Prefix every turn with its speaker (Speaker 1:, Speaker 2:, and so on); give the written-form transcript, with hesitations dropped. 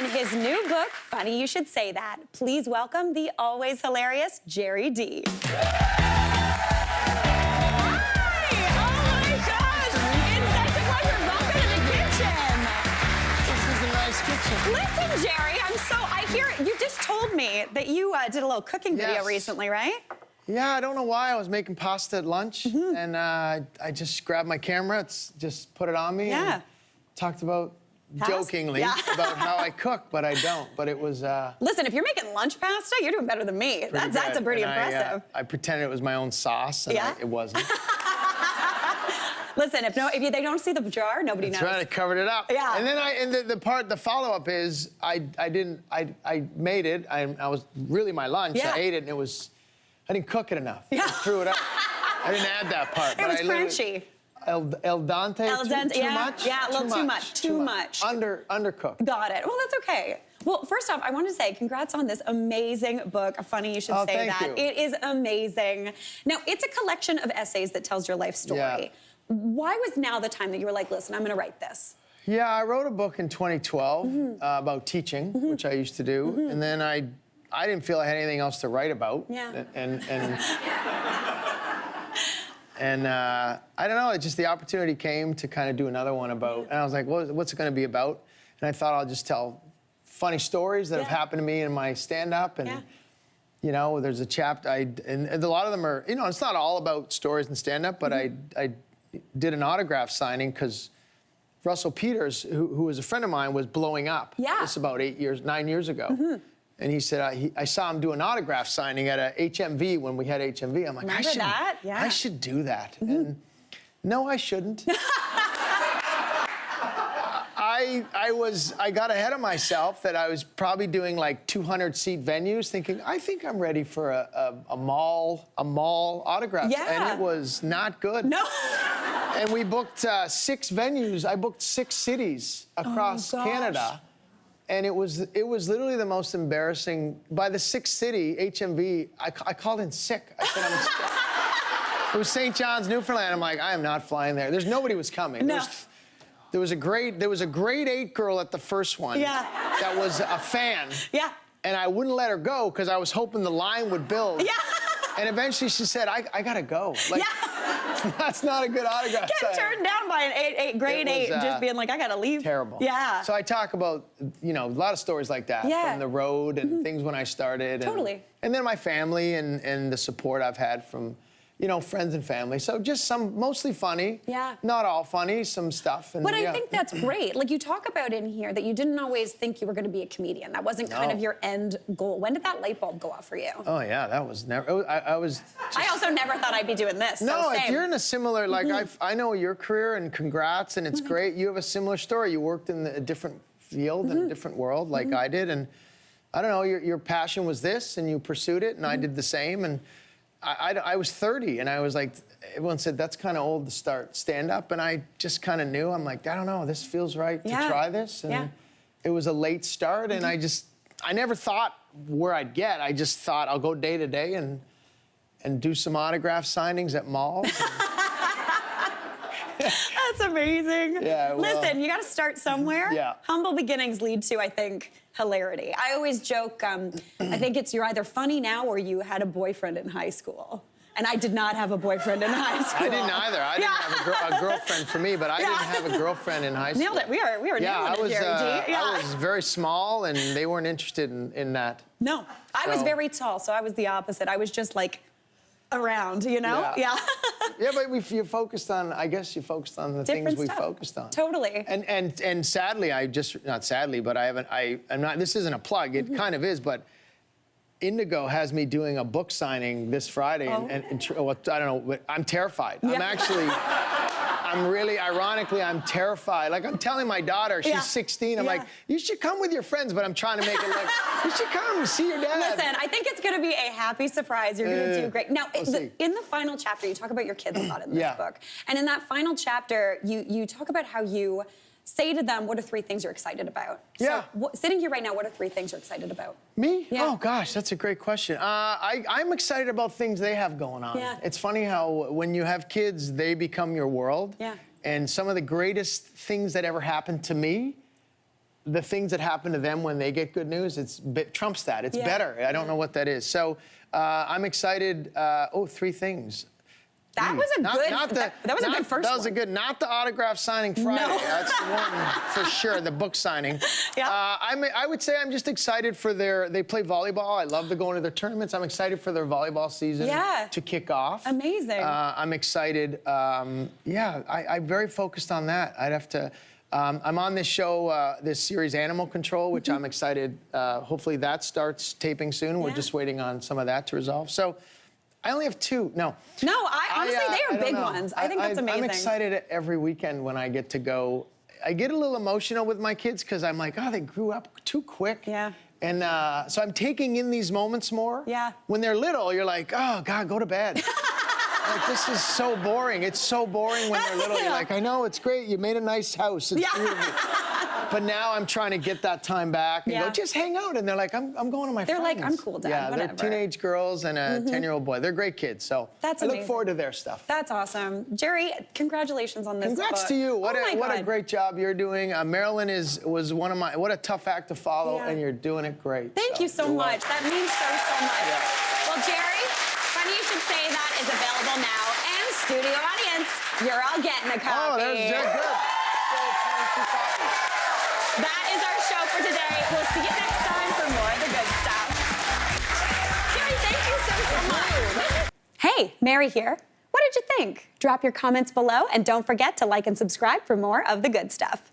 Speaker 1: in his new book, Funny You Should Say That. Please welcome the always hilarious Gerry Dee. Listen, Gerry, I hear you just told me that you did a little cooking video recently, right?
Speaker 2: Yeah, I don't know why. I was making pasta at lunch, and I just grabbed my camera, just put it on me, and talked about, jokingly, about how I cook, but I don't. But it was...
Speaker 1: Listen, if you're making lunch pasta, you're doing better than me. That's pretty impressive.
Speaker 2: I pretended it was my own sauce, and it wasn't.
Speaker 1: Listen, if they don't see the jar, nobody knows.
Speaker 2: That's right, I covered it up.
Speaker 1: Yeah.
Speaker 2: And then the follow-up is I made it. I was really my lunch. I ate it, and I didn't cook it enough. I threw it up. I didn't add that part.
Speaker 1: It was crunchy.
Speaker 2: El dente, too much?
Speaker 1: Yeah, a little too much. Too much.
Speaker 2: Undercooked.
Speaker 1: Got it. Well, that's okay. Well, first off, I want to say congrats on this amazing book, Funny You Should Say That.
Speaker 2: Thank you.
Speaker 1: It is amazing. Now, it's a collection of essays that tells your life story.
Speaker 2: Yeah.
Speaker 1: Why was now the time that you were like, listen, I'm going to write this?
Speaker 2: Yeah, I wrote a book in 2012 about teaching, which I used to do, and then I didn't feel I had anything else to write about.
Speaker 1: Yeah.
Speaker 2: And I don't know, the opportunity came to kind of do another one about, and I was like, what's it going to be about? And I thought I'll just tell funny stories that have happened to me in my stand-up, and you know, there's a chapter, and a lot of them are, you know, it's not all about stories and stand-up, but I did an autograph signing because Russell Peters, who was a friend of mine, was blowing up.
Speaker 1: Yeah.
Speaker 2: This about 9 years ago. And he said, I saw him do an autograph signing at a HMV when we had HMV. I'm like, I should do that. And no, I shouldn't. I got ahead of myself that I was probably doing like 200-seat venues, thinking, I think I'm ready for a mall autograph. And it was not good.
Speaker 1: No.
Speaker 2: And we booked 6 venues. I booked 6 cities across Canada. And it was literally the most embarrassing. By the 6th city, HMV, I called in sick. I said, I'm sick. It was St. John's, Newfoundland. I'm like, I am not flying there. Nobody was coming.
Speaker 1: No.
Speaker 2: There was a grade 8 girl at the first one that was a fan.
Speaker 1: Yeah.
Speaker 2: And I wouldn't let her go because I was hoping the line would build. Yeah. And eventually she said, I gotta go. Like, that's not a good autograph.
Speaker 1: Getting turned down by an grade 8, just being like, I gotta leave.
Speaker 2: Terrible.
Speaker 1: Yeah.
Speaker 2: So I talk about, you know, a lot of stories like that from the road and things when I started.
Speaker 1: Totally.
Speaker 2: And then my family and the support I've had from, you know, friends and family. So just mostly funny. Yeah. Not all funny, some stuff. And,
Speaker 1: but I think that's great. Like, you talk about in here that you didn't always think you were going to be a comedian. That wasn't kind of your end goal. When did that light bulb go off for you?
Speaker 2: Oh, yeah, that was never... I was...
Speaker 1: I also never thought I'd be doing this.
Speaker 2: No,
Speaker 1: so
Speaker 2: if you're in a similar... Like, I know your career, and congrats, and it's great. You have a similar story. You worked in a different field, in a different world, like I did, and I don't know, your passion was this, and you pursued it, and I did the same, and... I was 30, and I was like, everyone said, that's kind of old to start stand-up, and I just kind of knew. I'm like, I don't know, this feels right to try this. And it was a late start, and I never thought where I'd get. I just thought I'll go day to day and do some autograph signings at malls.
Speaker 1: That's amazing.
Speaker 2: Yeah, well,
Speaker 1: listen, you got to start somewhere.
Speaker 2: Yeah.
Speaker 1: Humble beginnings lead to, I think, hilarity. I always joke, I think you're either funny now or you had a boyfriend in high school. And I did not have a boyfriend in high school.
Speaker 2: I didn't either. I didn't have a girlfriend for me, but I didn't have a girlfriend in high school.
Speaker 1: Nailed it. We were nailing it, Gerry Dee.
Speaker 2: I was very small, and they weren't interested in that.
Speaker 1: No. I was very tall, so I was the opposite. I was just, like, around, you know? Yeah.
Speaker 2: Yeah, but you focused on, I guess you focused on the things we focused on.
Speaker 1: Totally.
Speaker 2: And sadly, not sadly, but I'm not, this isn't a plug, it kind of is, but Indigo has me doing a book signing this Friday, and well, I don't know, but I'm terrified. I'm actually, ironically, I'm terrified. Like, I'm telling my daughter, she's 16, I'm like, you should come with your friends, but I'm trying to make it like, you should come and see your dad.
Speaker 1: Listen, I think it's gonna be a happy surprise. You're gonna do great. Now, in the final chapter, you talk about your kids a lot in this book. And in that final chapter, you talk about how you say to them, what are 3 things you're excited about?
Speaker 2: Yeah.
Speaker 1: So, sitting here right now, what are 3 things you're excited about?
Speaker 2: Me?
Speaker 1: Yeah.
Speaker 2: Oh, gosh, that's a great question. I'm excited about things they have going on.
Speaker 1: Yeah.
Speaker 2: It's funny how when you have kids, they become your world.
Speaker 1: Yeah.
Speaker 2: And some of the greatest things that ever happened to me the things that happen to them when they get good news, trumps that. It's better. I don't know what that is. So I'm excited. Three things.
Speaker 1: That was a good. That was a good first.
Speaker 2: That was a
Speaker 1: one.
Speaker 2: good. Not the autograph signing Friday.
Speaker 1: No.
Speaker 2: That's one for sure. The book signing.
Speaker 1: Yeah.
Speaker 2: I would say I'm just excited for They play volleyball. I love to go into their tournaments. I'm excited for their volleyball season to kick off.
Speaker 1: Amazing.
Speaker 2: I'm excited. I'm very focused on that. I'd have to. I'm on this show, this series, Animal Control, which I'm excited. Hopefully that starts taping soon. We're just waiting on some of that to resolve. So. I only have two. No.
Speaker 1: No, honestly, they are big ones. I think that's amazing.
Speaker 2: I'm excited every weekend when I get to go. I get a little emotional with my kids because I'm like, oh, they grew up too quick.
Speaker 1: Yeah.
Speaker 2: And so I'm taking in these moments more.
Speaker 1: Yeah.
Speaker 2: When they're little, you're like, oh, God, go to bed. Like, this is so boring. It's so boring when they're little. You're like, I know, it's great. You made a nice house. It's beautiful. But now I'm trying to get that time back and go, just hang out. And they're like, I'm going to my friends.
Speaker 1: They're like, I'm cool, Dad,
Speaker 2: Yeah,
Speaker 1: whatever.
Speaker 2: they're teenage girls and a 10-year-old boy. They're great kids. So
Speaker 1: That's
Speaker 2: I
Speaker 1: amazing.
Speaker 2: look forward to their stuff.
Speaker 1: That's awesome. Gerry, congratulations on this
Speaker 2: Congrats
Speaker 1: book.
Speaker 2: to you. What
Speaker 1: God.
Speaker 2: a great job you're doing. Marilyn was one of my, what a tough act to follow, and you're doing it great.
Speaker 1: Thank you so much. That means so much.
Speaker 2: Yeah.
Speaker 1: Well, Gerry, Funny You Should Say That is available now. And studio audience, you're all getting a copy.
Speaker 2: Oh, they're good.
Speaker 1: That is our show for today. We'll see you next time for more of the good stuff. Gerry, thank you so much. Hey, Mary here. What did you think? Drop your comments below and don't forget to like and subscribe for more of the good stuff.